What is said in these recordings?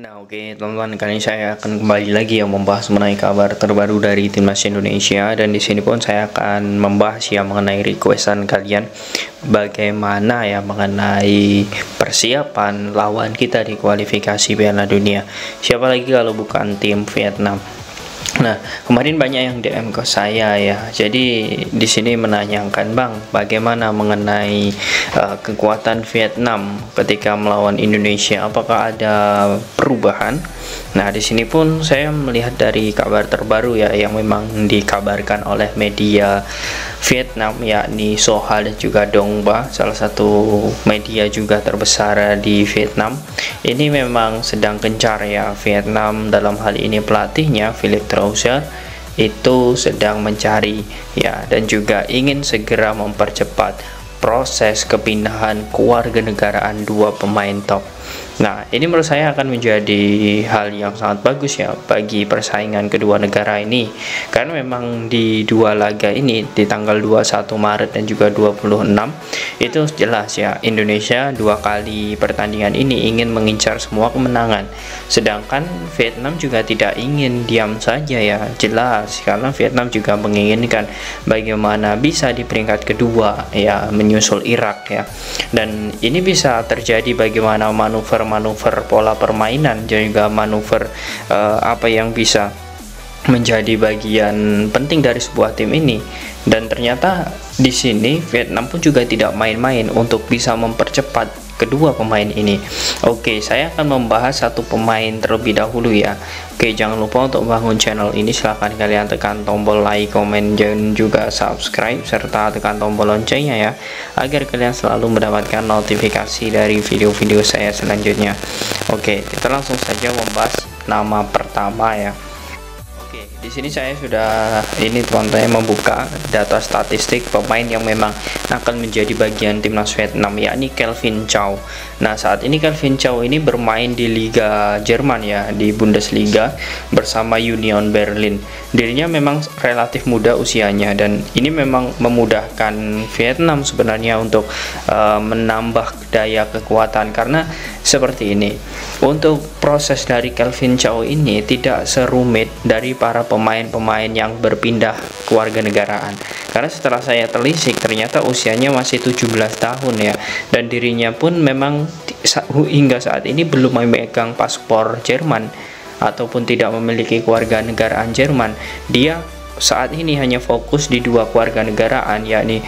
Nah, oke teman-teman, kali ini saya akan kembali lagi membahas mengenai kabar terbaru dari timnas Indonesia, dan di sini pun saya akan membahas mengenai requestan kalian bagaimana mengenai persiapan lawan kita di kualifikasi Piala Dunia. Siapa lagi kalau bukan tim Vietnam. Nah, kemarin banyak yang DM ke saya Jadi di sini menanyakan, Bang, bagaimana mengenai kekuatan Vietnam ketika melawan Indonesia? Apakah ada perubahan? Nah, di sini pun saya melihat dari kabar terbaru yang memang dikabarkan oleh media Vietnam, yakni Soha dan juga Dongba, salah satu media juga terbesar di Vietnam. Ini memang sedang gencar Vietnam, dalam hal ini pelatihnya Philipp Trauzer itu sedang mencari dan juga ingin segera mempercepat proses kepindahan kewarganegaraan dua pemain top. Nah, ini menurut saya akan menjadi hal yang sangat bagus bagi persaingan kedua negara ini, karena memang di dua laga ini di tanggal 21 Maret dan juga 26 itu jelas Indonesia dua kali pertandingan ini ingin mengincar semua kemenangan, sedangkan Vietnam juga tidak ingin diam saja jelas, karena Vietnam juga menginginkan bagaimana bisa di peringkat kedua menyusul Irak dan ini bisa terjadi bagaimana manuver pola permainan dan juga manuver apa yang bisa menjadi bagian penting dari sebuah tim ini. Dan ternyata di sini Vietnam pun juga tidak main-main untuk bisa mempercepat kedua pemain ini. Oke, saya akan membahas satu pemain terlebih dahulu Oke, jangan lupa untuk bangun channel ini, silahkan kalian tekan tombol like, komen, dan juga subscribe, serta tekan tombol loncengnya agar kalian selalu mendapatkan notifikasi dari video-video saya selanjutnya. Oke, kita langsung saja membahas nama pertama Oke, di sini saya sudah teman-teman membuka data statistik pemain yang memang akan menjadi bagian timnas Vietnam, yakni Kelvin Chow. Nah, saat ini Kelvin Chow ini bermain di Liga Jerman di Bundesliga bersama Union Berlin. Dirinya memang relatif muda usianya, dan ini memang memudahkan Vietnam sebenarnya untuk menambah daya kekuatan, karena seperti ini. Untuk proses dari Kelvin Chow ini tidak serumit dari para pemain-pemain yang berpindah kewarganegaraan, karena setelah saya telisik ternyata usianya masih 17 tahun dan dirinya pun memang hingga saat ini belum memegang paspor Jerman ataupun tidak memiliki kewarganegaraan Jerman. Dia saat ini hanya fokus di dua kewarganegaraan, yakni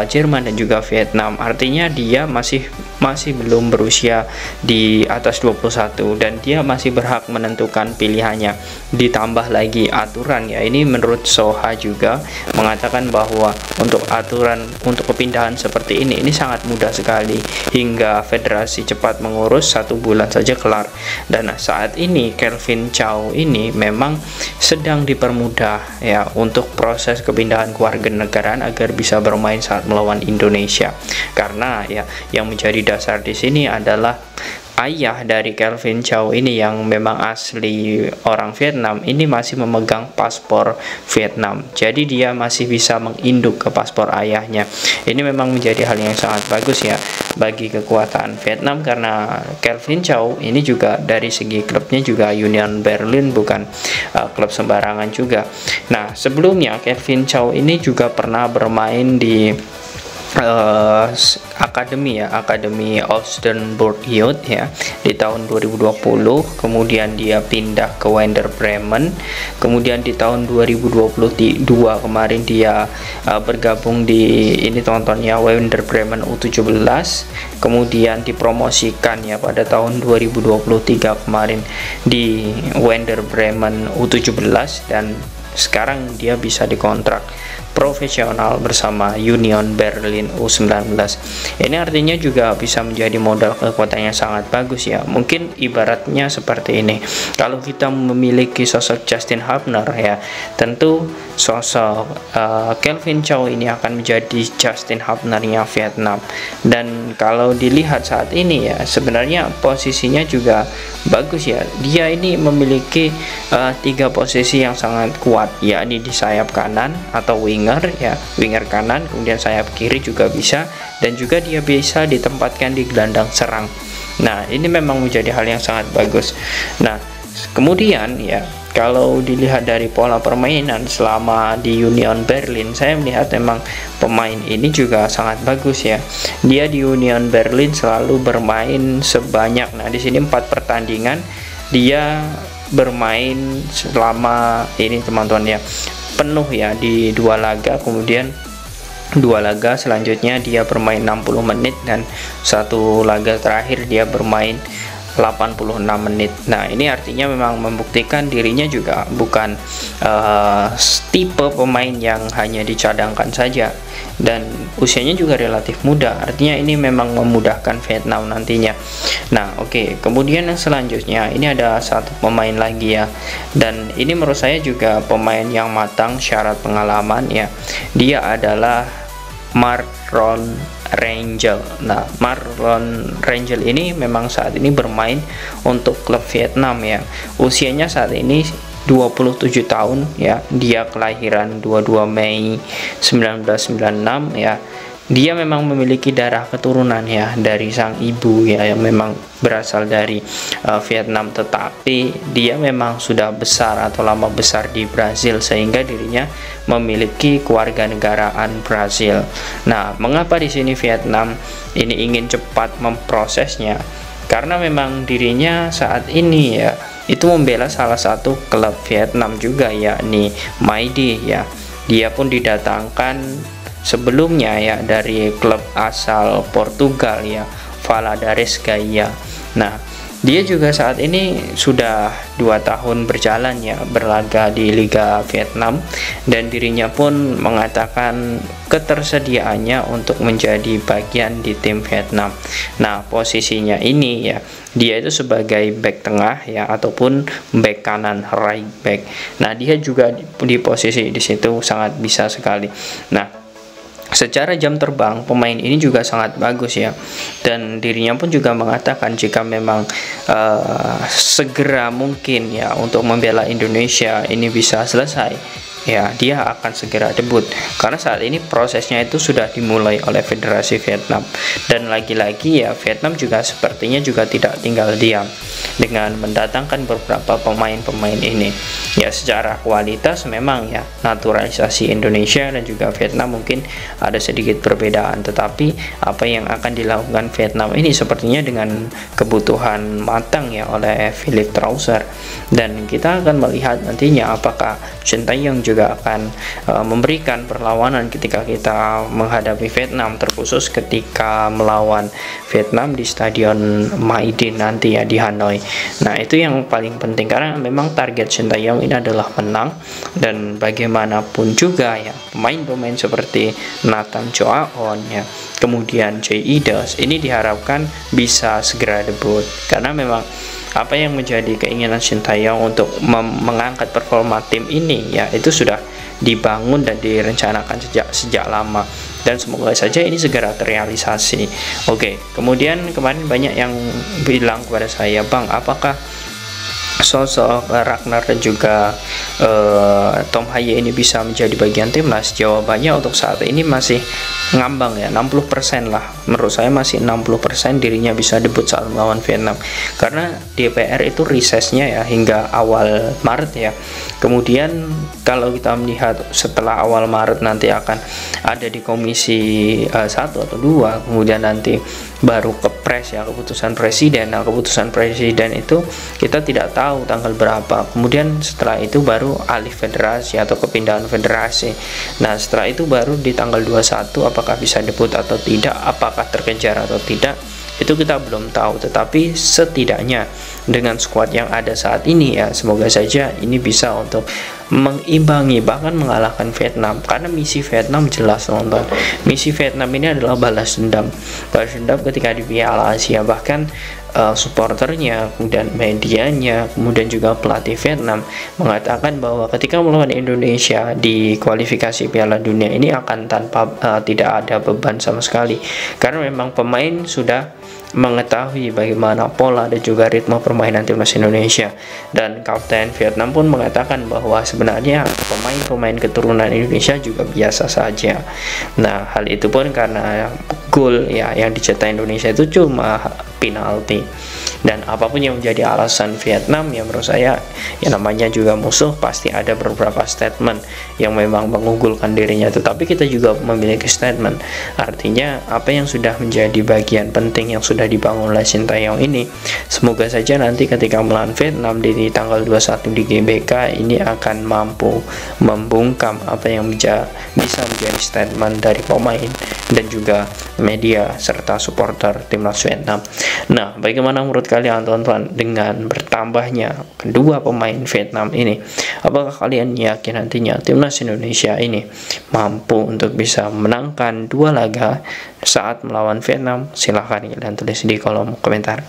Jerman dan juga Vietnam. Artinya dia masih belum berusia di atas 21 dan dia masih berhak menentukan pilihannya. Ditambah lagi aturan ini menurut Soha juga mengatakan bahwa untuk aturan untuk kepindahan seperti ini sangat mudah sekali, hingga federasi cepat mengurus 1 bulan saja kelar. Dan saat ini Kelvin Chow ini memang sedang dipermudah untuk proses kepindahan kewarganegaraan agar bisa bermain saat melawan Indonesia, karena yang menjadi dasar di sini adalah ayah dari Kelvin Chow ini yang memang asli orang Vietnam ini masih memegang paspor Vietnam, jadi dia masih bisa menginduk ke paspor ayahnya. Ini memang menjadi hal yang sangat bagus bagi kekuatan Vietnam, karena Kelvin Chow ini juga dari segi klubnya juga Union Berlin bukan klub sembarangan juga. Nah, sebelumnya Kelvin Chow ini juga pernah bermain di Akademi Oldenburg Youth di tahun 2020, kemudian dia pindah ke Werder Bremen, kemudian di tahun 2022 kemarin dia bergabung di Werder Bremen U17, kemudian dipromosikan pada tahun 2023 kemarin di Werder Bremen U17, dan sekarang dia bisa dikontrak profesional bersama Union Berlin U19. Ini artinya juga bisa menjadi modal kekuatan yang sangat bagus Mungkin ibaratnya seperti ini, kalau kita memiliki sosok Justin Hubner tentu sosok Kelvin Chow ini akan menjadi Justin Hubner-nya Vietnam. Dan kalau dilihat saat ini sebenarnya posisinya juga bagus dia ini memiliki 3 posisi yang sangat kuat, yakni di sayap kanan atau winger kanan, kemudian sayap kiri juga bisa, dan juga dia bisa ditempatkan di gelandang serang. Nah, ini memang menjadi hal yang sangat bagus. Nah, kemudian ya, kalau dilihat dari pola permainan selama di Union Berlin, saya melihat memang pemain ini juga sangat bagus ya. Dia di Union Berlin selalu bermain sebanyak, nah di sini 4 pertandingan dia bermain selama ini teman-teman ya, penuh ya di 2 laga, kemudian 2 laga selanjutnya dia bermain 60 menit dan 1 laga terakhir dia bermain 86 menit. Nah, ini artinya memang membuktikan dirinya juga bukan tipe pemain yang hanya dicadangkan saja, dan usianya juga relatif muda, artinya ini memang memudahkan Vietnam nantinya. Nah, oke. Kemudian yang selanjutnya ini ada satu pemain lagi ya, dan ini menurut saya juga pemain yang matang syarat pengalaman ya. Dia adalah Marlon Rangel. Nah, Marlon Rangel ini memang saat ini bermain untuk klub Vietnam ya. Usianya saat ini 27 tahun ya. Dia kelahiran 22 Mei 1996 ya. Dia memang memiliki darah keturunan ya dari sang ibu ya, yang memang berasal dari Vietnam, tetapi dia memang sudah besar atau lama besar di Brasil sehingga dirinya memiliki kewarganegaraan Brasil. Nah, mengapa di sini Vietnam ini ingin cepat memprosesnya? Karena memang dirinya saat ini ya itu membela salah satu klub Vietnam juga, yakni Maidi ya. Dia pun didatangkan sebelumnya ya dari klub asal Portugal ya, Valadares Gaia. Nah, dia juga saat ini sudah 2 tahun berjalan ya berlaga di Liga Vietnam, dan dirinya pun mengatakan ketersediaannya untuk menjadi bagian di tim Vietnam. Nah, posisinya ini ya, dia itu sebagai back tengah ya, ataupun back kanan, right back. Nah, dia juga di posisi di situ sangat bisa sekali. Nah, secara jam terbang pemain ini juga sangat bagus ya, dan dirinya pun juga mengatakan jika memang segera mungkin ya untuk membela Indonesia ini bisa selesai ya, dia akan segera debut, karena saat ini prosesnya itu sudah dimulai oleh Federasi Vietnam. Dan lagi-lagi ya, Vietnam juga sepertinya juga tidak tinggal diam dengan mendatangkan beberapa pemain-pemain ini ya. Secara kualitas memang ya naturalisasi Indonesia dan juga Vietnam mungkin ada sedikit perbedaan, tetapi apa yang akan dilakukan Vietnam ini sepertinya dengan kebutuhan matang ya oleh Philip Trauser, dan kita akan melihat nantinya apakah Shin Tae-yong juga akan memberikan perlawanan ketika kita menghadapi Vietnam, terkhusus ketika melawan Vietnam di Stadion Mai Dinh nanti ya di Hanoi. Nah, itu yang paling penting, karena memang target Shin Tae-yong ini adalah menang, dan bagaimanapun juga ya pemain-pemain seperti Nathan Choaon ya, kemudian Jay Idas ini diharapkan bisa segera debut, karena memang apa yang menjadi keinginan Shin Tae-yong untuk mengangkat performa tim ini ya itu sudah dibangun dan direncanakan sejak lama, dan semoga saja ini segera terrealisasi. Oke, kemudian kemarin banyak yang bilang kepada saya, Bang, apakah sosok Ragnar dan juga Tom Haye ini bisa menjadi bagian timnas? Jawabannya untuk saat ini masih ngambang ya, 60% lah. Menurut saya masih 60% dirinya bisa debut saat melawan Vietnam, karena DPR itu recessnya ya hingga awal Maret ya. Kemudian kalau kita melihat setelah awal Maret nanti akan ada di komisi 1 atau 2, kemudian nanti baru ke pres ya, keputusan presiden. Nah, keputusan presiden itu kita tidak tahu tanggal berapa, kemudian setelah itu baru alih federasi atau kepindahan federasi. Nah, setelah itu baru di tanggal 21 apakah bisa debut atau tidak, apakah terkejar atau tidak, itu kita belum tahu. Tetapi setidaknya dengan skuad yang ada saat ini ya, semoga saja ini bisa untuk mengimbangi bahkan mengalahkan Vietnam, karena misi Vietnam jelas teman-teman. Misi Vietnam ini adalah balas dendam ketika di Piala Asia. Bahkan supporternya, kemudian medianya, kemudian juga pelatih Vietnam mengatakan bahwa ketika melawan Indonesia di kualifikasi Piala Dunia ini akan tanpa tidak ada beban sama sekali, karena memang pemain sudah mengetahui bagaimana pola dan juga ritme permainan timnas Indonesia. Dan Kapten Vietnam pun mengatakan bahwa sebenarnya pemain-pemain keturunan Indonesia juga biasa saja. Nah, hal itu pun karena gol ya yang dicetak Indonesia itu cuma penalti. Dan apapun yang menjadi alasan Vietnam, ya menurut saya ya namanya juga musuh, pasti ada beberapa statement yang memang mengunggulkan dirinya, tetapi kita juga memiliki statement. Artinya apa yang sudah menjadi bagian penting yang sudah dibangun oleh Sintayong ini, semoga saja nanti ketika melawan Vietnam di tanggal 21 di GBK ini akan mampu membungkam apa yang bisa menjadi statement dari pemain dan juga media serta supporter timnas Vietnam. Nah, bagaimana menurut kalian teman-teman dengan bertambahnya kedua pemain Vietnam ini? Apakah kalian yakin nantinya timnas Indonesia ini mampu untuk bisa menangkan 2 laga saat melawan Vietnam? Silahkan kalian tulis di kolom komentar.